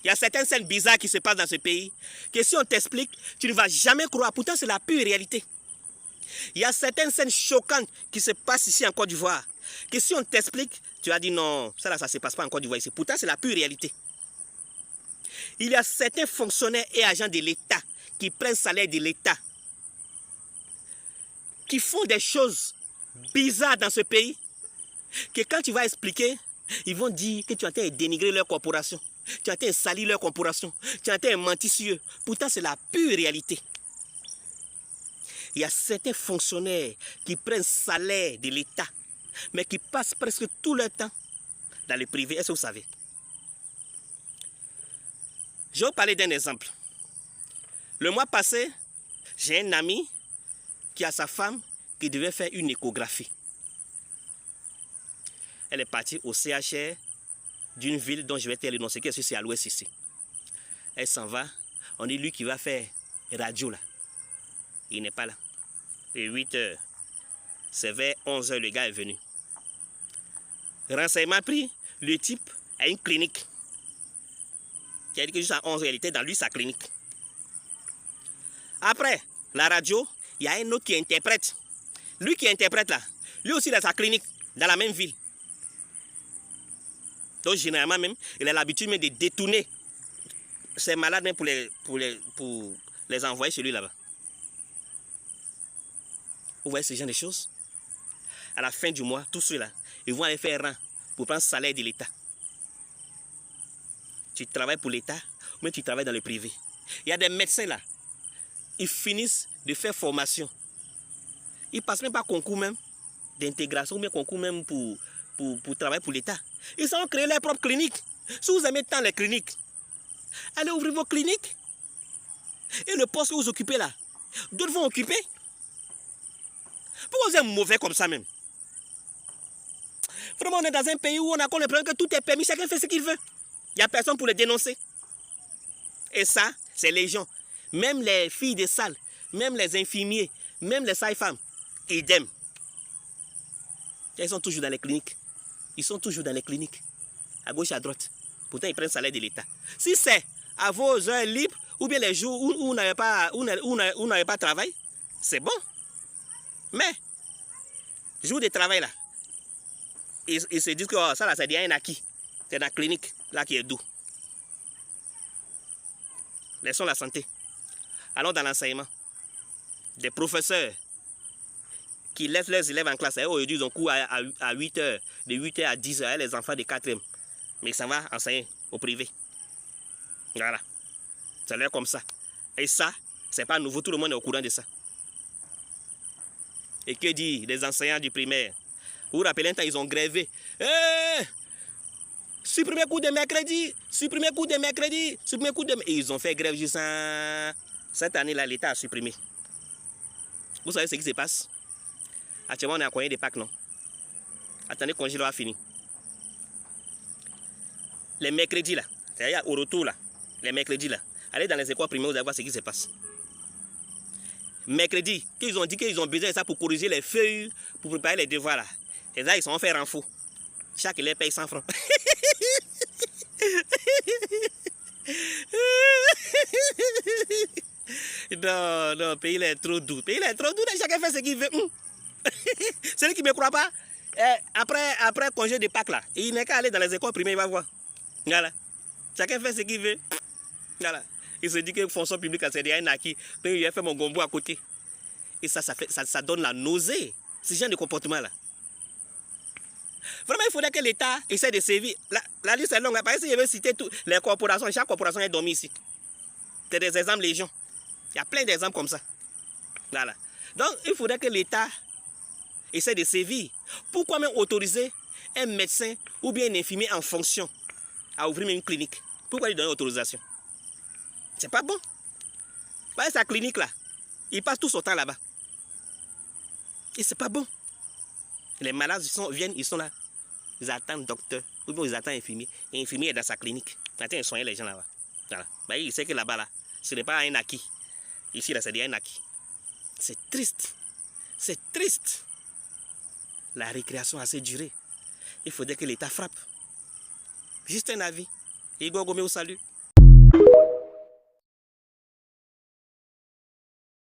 Il y a certaines scènes bizarres qui se passent dans ce pays que si on t'explique, tu ne vas jamais croire. Pourtant, c'est la pure réalité. Il y a certaines scènes choquantes qui se passent ici en Côte d'Ivoire que si on t'explique, tu vas dire non, ça ne se passe pas en Côte d'Ivoire ici. Pourtant, c'est la pure réalité. Il y a certains fonctionnaires et agents de l'État qui prennent salaire de l'État, qui font des choses bizarres dans ce pays, que quand tu vas expliquer, ils vont dire que tu as été dénigrer leur corporation, tu as été salir leur corporation, tu as été menti sur eux. Pourtant, c'est la pure réalité. Il y a certains fonctionnaires qui prennent salaire de l'État, mais qui passent presque tout leur temps dans le privé. Est-ce que vous savez? Je vais vous parler d'un exemple. Le mois passé, j'ai un ami qui a sa femme qui devait faire une échographie. Elle est partie au CHR d'une ville dont je vais te l'énoncer, qui est à l'ouest ici. Elle s'en va, on dit lui qui va faire radio là. Il n'est pas là. Et 8 h, c'est vers 11 h, le gars est venu. Renseignement pris, le type a une clinique. Qui a dit que juste à 11 h, il était dans lui sa clinique. Après, la radio, il y a un autre qui interprète. Lui qui interprète là, lui aussi il a sa clinique dans la même ville. Donc généralement même, il a l'habitude de détourner ces malades même pour les envoyer chez lui là-bas. Vous voyez ce genre de choses? À la fin du mois, tous ceux-là, ils vont aller faire rang pour prendre le salaire de l'État. Tu travailles pour l'État, mais tu travailles dans le privé. Il y a des médecins là, ils finissent de faire formation. Ils passent même pas concours même d'intégration, ou bien concours même pour travailler pour l'État. Ils ont créé leur propre clinique. Si vous aimez tant les cliniques, allez ouvrir vos cliniques. Et le poste que vous occupez là, d'autres vont occuper. Pourquoi vous êtes mauvais comme ça même? Vraiment, on est dans un pays où on a encore le problème que tout est permis, chacun fait ce qu'il veut. Il n'y a personne pour le dénoncer. Et ça, c'est légion. Même les filles de salle, même les infirmiers, même les sages-femmes, idem. Ils sont toujours dans les cliniques. Ils sont toujours dans les cliniques, à gauche, à droite. Pourtant, ils prennent le salaire de l'État. Si c'est à vos heures libres, ou bien les jours où vous n'avez pas de travail, c'est bon. Mais, jour de travail là, ils se disent que oh, ça là, c'est déjà un acquis. C'est dans la clinique, là qui est doux. Laissons la santé. Allons dans l'enseignement. Des professeurs qui laissent leurs élèves en classe. Aujourd'hui, ils ont cours à 8 h, de 8 h à 10 h, les enfants de 4e. Mais ça va enseigner au privé. Voilà. Ça l'air comme ça. Et ça, c'est pas nouveau, tout le monde est au courant de ça. Et que dit les enseignants du primaire? Vous vous rappelez un temps, ils ont grévé. Supprimez cours de mercredi, supprimez cours de mercredi, supprimez cours de mercredi. Et ils ont fait grève jusqu'à cette année-là, l'État a supprimé. Vous savez ce qui se passe? Actuellement, on est à congé de Pâques, non? Attendez, le congé va finir. Les mercredis là, c'est-à-dire au retour là, les mercredis là, allez dans les écoles primaires, vous allez voir ce qui se passe. Mercredi, qu'ils ont dit qu'ils ont besoin de ça pour corriger les feuilles, pour préparer les devoirs là. Et là, ils sont fait renfort. Chaque élève paye 100 francs. Non, le pays est trop doux. Le pays est trop doux, chacun fait ce qu'il veut. Celui qui ne me croit pas, après congé de Pâques là, il n'est qu'à aller dans les écoles primaires, il va voir. Voilà. Chacun fait ce qu'il veut. Voilà. Il se dit que fonction publique, c'est déjà un acquis. Donc il a fait mon gombo à côté. Et ça donne la nausée. Ce genre de comportement là. Vraiment, il faudrait que l'État essaie de servir. La liste est longue. Par exemple, je vais citer toutes les corporations. Chaque corporation est dormie ici. C'est des exemples légion. Il y a plein d'exemples comme ça. Voilà. Donc, il faudrait que l'État essaie de sévir. Pourquoi même autoriser un médecin ou bien un infirmier en fonction à ouvrir une clinique? Pourquoi lui donner autorisation? C'est pas bon. Bah, sa clinique là, il passe tout son temps là-bas. Et c'est pas bon. Les malades viennent, ils sont là. Ils attendent docteur, ou bien ils attendent infirmier. Et l'infirmier est dans sa clinique. Il attend de soigner les gens là-bas. Voilà. Bah, il sait que là-bas, là, ce n'est pas un acquis. Ici, là, c'est déjà un acquis. C'est triste. C'est triste. La récréation a assez duré. Il faudrait que l'État frappe. Juste un avis. Et Gogomé au salut.